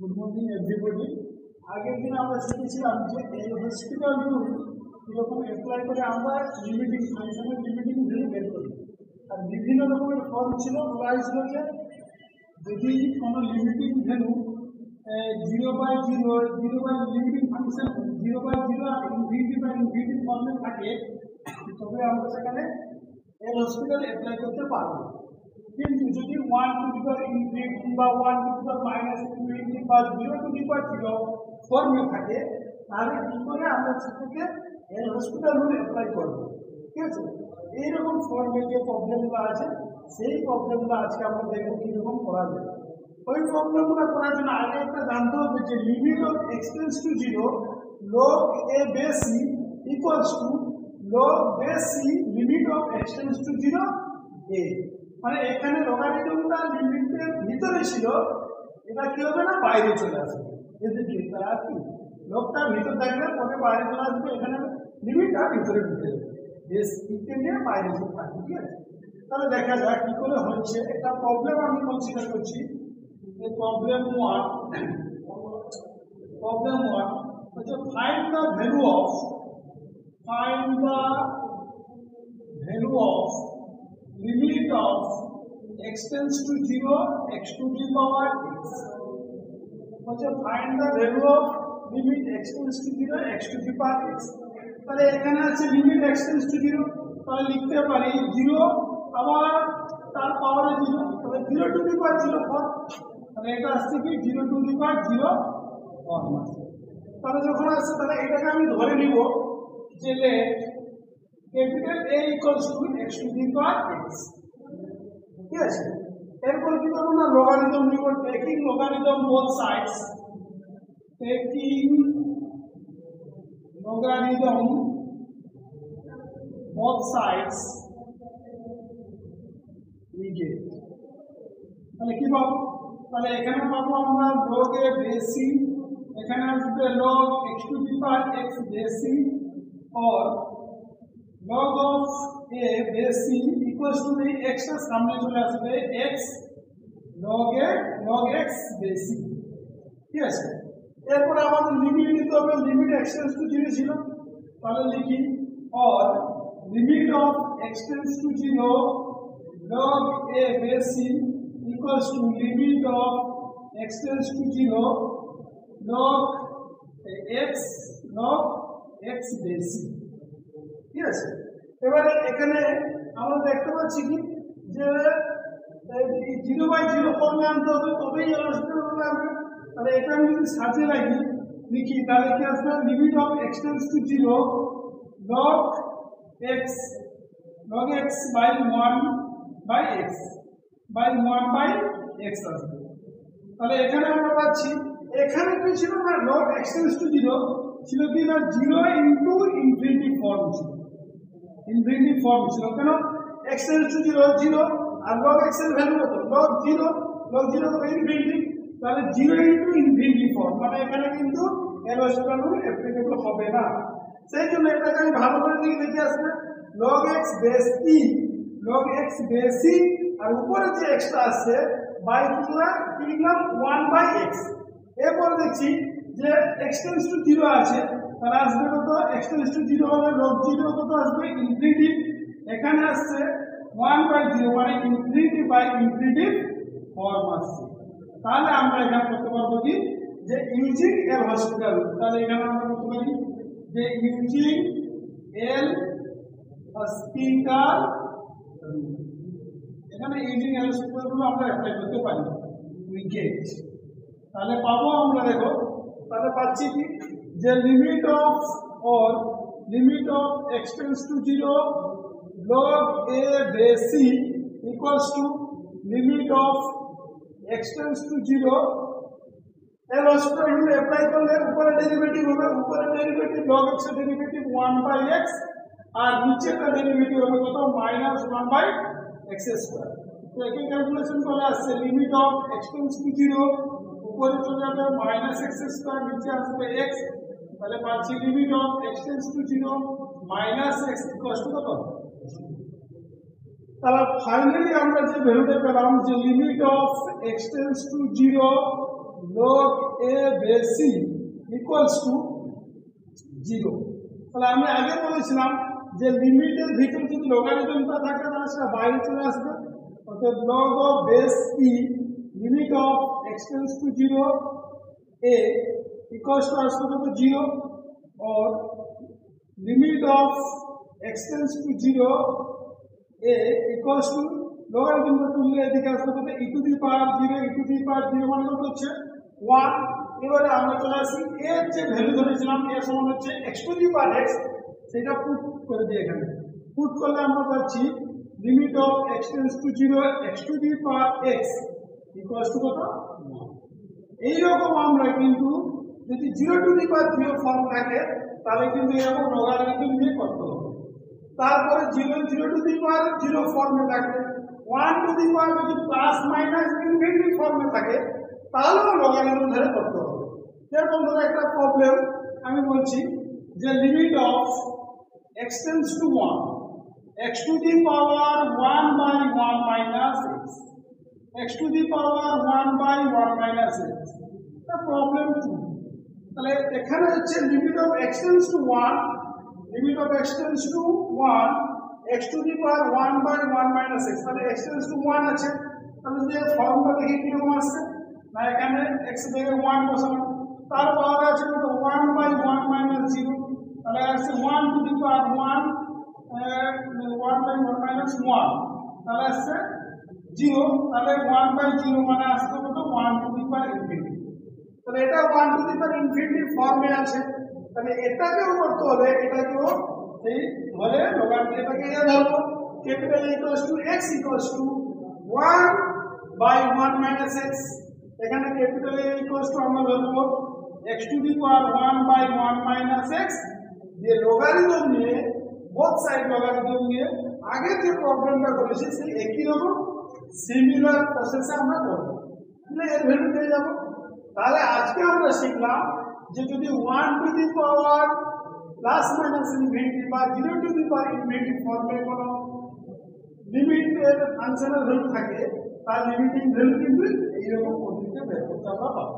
Good morning everybody. আগের দিন আমরা শিখেছিলাম যে এল হসপিটাল রুল কীরকম অ্যাপ্লাই করে আমরা লিমিটিং ফাংশনের লিমিটিং ভ্যালু বের করি। আর বিভিন্ন রকমের ফর্ম ছিল, বলা হয়েছিল যে যদি কোনো লিমিটিং ভ্যালু 0/0 লিমিটিং ফাংশন 0/0 আর ইনফিনিটি ফর্মে থাকে, তবে আমরা সেখানে এল হসপিটাল অ্যাপ্লাই করতে পারবো। কিন্তু যদি 1 টু দি পাওয়ার ইনফিনিটি বা 1 to the power minus infinity বা 0 টু দি পাওয়ার 0 ফর্মে থাকে, তাহলে কি করে আমরা সেটাকে এল হসপিটাল রুল অ্যাপ্লাই করব। ঠিক আছে, এইরকম ফর্মে যে প্রবলেমগুলো আছে সেই প্রবলেমগুলো আজকে আমরা দেখব কীরকম করা যায়। ওই প্রবলেমগুলো করার জন্য আগে একটা জানতে হবে যে limit of x tends to 0 log a base c equals to log base c limit of x tends to 0 a। মানে এখানে লগারিদমটা লিমিটের ভিতরে ছিল, এটা কি হবে না বাইরে চলে আসবে। এদিকে তার কি লোকটা ভিতর থাকলে পরে বাইরে চলে আসবে, এখানে লিমিটটা ভিতরে ঢুকে যাবে, বেশ দিকে নিয়ে বাইরে চলে থাকবে। ঠিক আছে, তাহলে দেখা যাক কি করে হচ্ছে। একটা প্রবলেম আমি কনসিডার করছি। প্রবলেম 1 হচ্ছে find the value of limit of x tends to 0 x to the power x. হচ্ছে find the value of limit x tends to 0 x to the power x। তাহলে এখানে আছে limit x tends to 0, তাহলে লিখতে পারি 0 আবার তার পাওয়ারে 0, তাহলে 0 to the power 0 ফর্ম। তাহলে এটা আসছে কি 0 to the power 0 ফর্ম আসছে। তাহলে যখন আসছে তাহলে এটাকে আমি ধরে নিব যে capital A equals to x to the power x। ঠিক আছে, এরপর কি করবো না লগারিদম নিব, taking logarithm both sides, taking logarithm both sides we get। তাহলে কি পাবো, তাহলে এখানে পাবো আমরা log a base c, এখানে আসবে log x to the power x base c और log of a base c equals to the x টা সামনে চলে আসবে x log x base c। ঠিক আছে, এরপর আমাদের লিমিট নিতে হবে, লিমিট x টেন্ডস টু 0 ছিল, তাহলে লিখি और limit of x tends to 0 log a base c equals to limit of x tends to 0 log x base c। ঠিক আছে, এবারে এখানে আমরা দেখতে পাচ্ছি কি যে 0/0 ফর্মে আনতে হবে, তবেই এল হসপিটাল রুল আসবে। তাহলে এটা আমি যদি সাজিয়ে রাখি লিখি, তাহলে কি আসবে limit of x tends to 0 log x by 1/x আসবে। তাহলে এখানে আমরা পাচ্ছি, এখানে কি ছিল না log x টেন্ডস টু 0 ছিল কি না 0 ইনটু ইনফিনিটি ফর্ম ছিল, ইনফিনিটি ফর্ম ছিল। কেন x টেন্ডস টু 0 0 আর log x এর ভ্যালু কত log 0 কত ইনফিনিটি, তাহলে 0 ইনটু ইনফিনিটি ফর্ম, মানে এখানে কিন্তু এল হসপিটাল রুল অ্যাপ্লিকেবল হবে না। সেই জন্য এটাকে আমি ভালো করে লিখে আসবে log x base c আর উপরে যে x টা আছে বাই কি লিখলাম 1/x। এরপর দেখছি যে x টেন্ডস টু 0 আছে, তাহলে আসবে কত x টেন্ডস টু 0 হলে log 0 কত আসবে ইনফিনিটি, এখানে আসছে 1/0 মানে ইনফিনিটি ফর্ম আসছে। তাহলে আমরা এখানে করতে পারবো কি যে ইউজিং এল হসপিটাল, তাহলে এখানে আমরা করতে পারি যে ইউজিং এল হসপিটাল, এখানে ইউজিং এল হসপিটাল রুল আমরা অ্যাপ্লাই করতে পারি উই গেট। তাহলে পাবো আমরা, দেখো তাহলে পাচ্ছি কি যে limit of x tends to 0 log a base c equals to limit of x tends to 0 L hospital rule apply করলে উপরে ডেরিভেটিভ হবে, উপরে ডেরিভেটিভ log x এর ডেরিভেটিভ 1/x আর নিচেরটা ডেরিভেটিভ হবে কত -1/x স্কয়ার। তো একই ক্যালকুলেশন চলে আসছে, limit of x tends to 0 উপরে চলে যাবে -x স্কয়ার, নিচে আসবে x, তাহলে পাচ্ছি limit of x tends to 0 -x equals two কত। তাহলে ফাইনালি আমরা যে ভ্যালুটা পেলাম যে limit of x tends to 0 log a base c equals to 0। তাহলে আমি আগে বলেছিলাম যে লিমিটের ভিতরে যদি লগারিদমটা থাকে তাহলে সেটা বাইরে চলে আসবে। অর্থাৎ log of base e limit of x tends to 0 a equals to আসবে কত 0, or limit of x tends to 0 a equals to লগারিদমটা তুললে এদিকে আসবে কত e to the power 0, e to the power 0 মানে কত হচ্ছে 1। এবারে আমরা চলে আসি এর যে ভ্যালু ধরেছিলাম a সমান হচ্ছে x to the power x, সেটা পুট করে দিই এখানে। পুট করলে আমরা পাচ্ছি limit of x tends to 0 x to the power x equals two কত 1। এইরকম আমরা কিন্তু যদি 0 টু দি পাওয়ার 0 ফর্ম থাকে তাহলে কিন্তু এরকম লগারিদম দিয়ে করতে হবে। তারপরে 0 টু দি পাওয়ার 0 ফর্মে থাকে, 1 টু দি পাওয়ার যদি প্লাস মাইনাস ইনফিনিটি ফর্মে থাকে তাহলেও লগারিদম ধরে করতে হবে। যেরকম ধরো একটা প্রবলেম আমি বলছি যে limit of x tends to 1 x to the power 1 by 1 minus x, x to the power 1 by 1 minus x, এটা প্রবলেম 2। তাহলে এখানে হচ্ছে limit of x tends to 1, limit of x tends to 1 x to the power 1 by 1 minus x, তাহলে x tends to 1 আছে। তাহলে যদি ফর্মটা দেখি কিরকম আসছে না, এখানে x থেকে 1 বসানো, তার পাওয়ার আছে কত 1 বাই 1 মাইনাস 0, তাহলে আসছে 1 to the power 1 1 by 1 minus 1, তাহলে আসছে 0, তাহলে 1 বাই 0 মানে আসছে কত 1 টু দি পাওয়ার ইনফিনিটি। তাহলে এটা 1 টু দি পাওয়ার ইনফিনিটি ফর্মে আছে, তাহলে এটাকেও করতে হবে, এটাকেও এই ধরে লগারিদম এটাকে এ ধরবো capital equals to x equals to 1 by 1 minus x। এখানে ক্যাপিটাল এ ইকুয়ালস টু আমরা ধরবো x to the power 1 by 1 minus x দিয়ে লগারিদম নিয়ে বোথ সাইড লগারিদম নিয়ে আগে যে প্রবলেমটা করেছি সেই একই রকম সিমিলার প্রসেসে আমরা করব, তাহলে এর ভ্যালু পেয়ে যাব। তাহলে আজকে আমরা শিখলাম যে যদি 1 to the power plus minus infinity বা 0 টু দি পাওয়ার ইনফিনিটি ফর্মে কোনো লিমিটের ফাংশনের ভ্যালু থাকে তার লিমিটিং ভ্যালু কিন্তু এইরকম পদ্ধতিতে বের করতে আমরা পাবো।